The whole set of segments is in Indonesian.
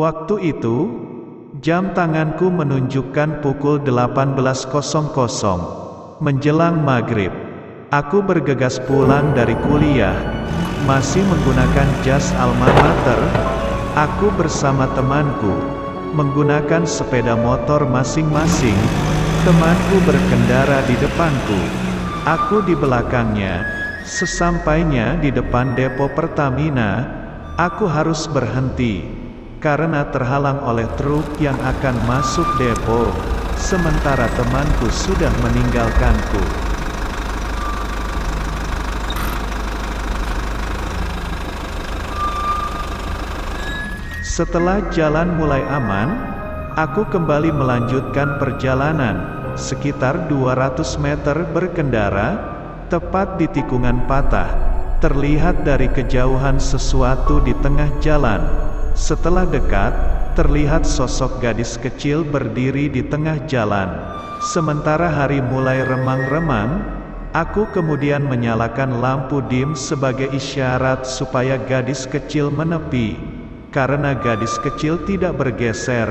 Waktu itu, jam tanganku menunjukkan pukul 18.00, menjelang maghrib. Aku bergegas pulang dari kuliah, masih menggunakan jas alma mater. Aku bersama temanku, menggunakan sepeda motor masing-masing. Temanku berkendara di depanku, aku di belakangnya. Sesampainya di depan depo Pertamina, aku harus berhenti, karena terhalang oleh truk yang akan masuk depo, sementara temanku sudah meninggalkanku. Setelah jalan mulai aman, aku kembali melanjutkan perjalanan, sekitar 200 meter berkendara, tepat di tikungan patah. Terlihat dari kejauhan sesuatu di tengah jalan. Setelah dekat, terlihat sosok gadis kecil berdiri di tengah jalan. Sementara hari mulai remang-remang, aku kemudian menyalakan lampu dim sebagai isyarat supaya gadis kecil menepi. Karena gadis kecil tidak bergeser,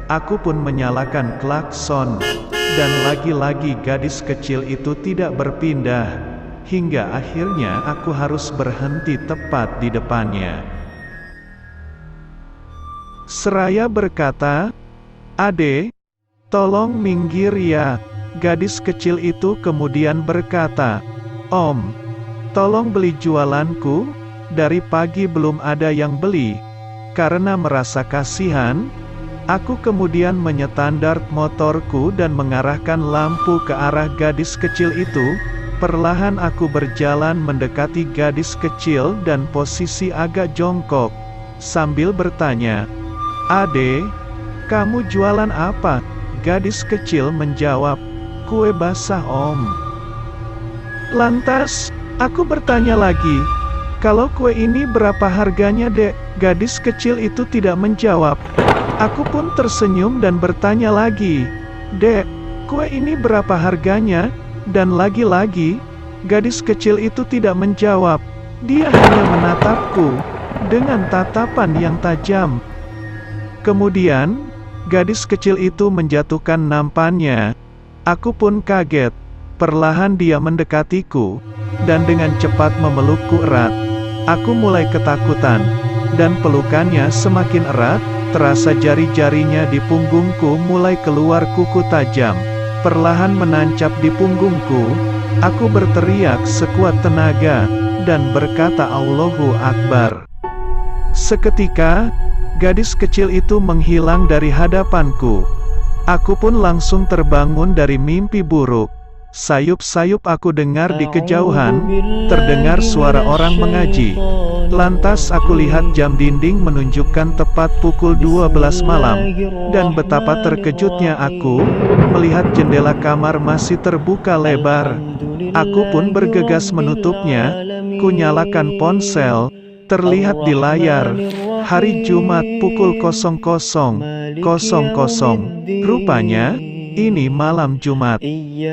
aku pun menyalakan klakson, dan lagi-lagi gadis kecil itu tidak berpindah, hingga akhirnya aku harus berhenti tepat di depannya. Seraya berkata, "Ade, tolong minggir ya." Gadis kecil itu kemudian berkata, "Om, tolong beli jualanku, dari pagi belum ada yang beli." Karena merasa kasihan, aku kemudian menyetandar motorku dan mengarahkan lampu ke arah gadis kecil itu. Perlahan aku berjalan mendekati gadis kecil dan posisi agak jongkok, sambil bertanya, "Ade, kamu jualan apa?" Gadis kecil menjawab, "Kue basah, Om." Lantas, aku bertanya lagi, "Kalau kue ini berapa harganya, Dek?" Gadis kecil itu tidak menjawab. Aku pun tersenyum dan bertanya lagi, "Dek, kue ini berapa harganya?" Dan lagi-lagi, gadis kecil itu tidak menjawab. Dia hanya menatapku dengan tatapan yang tajam. Kemudian, gadis kecil itu menjatuhkan nampannya. Aku pun kaget. Perlahan dia mendekatiku, dan dengan cepat memelukku erat. Aku mulai ketakutan, dan pelukannya semakin erat. Terasa jari-jarinya di punggungku mulai keluar kuku tajam, perlahan menancap di punggungku. Aku berteriak sekuat tenaga, dan berkata Allahu Akbar. Seketika, gadis kecil itu menghilang dari hadapanku. Aku pun langsung terbangun dari mimpi buruk. Sayup-sayup aku dengar di kejauhan, terdengar suara orang mengaji. Lantas aku lihat jam dinding menunjukkan tepat pukul 12 malam, dan betapa terkejutnya aku, melihat jendela kamar masih terbuka lebar. Aku pun bergegas menutupnya, ku nyalakan ponsel, terlihat di layar, hari Jumat pukul 00.00. Rupanya, ini malam Jumat.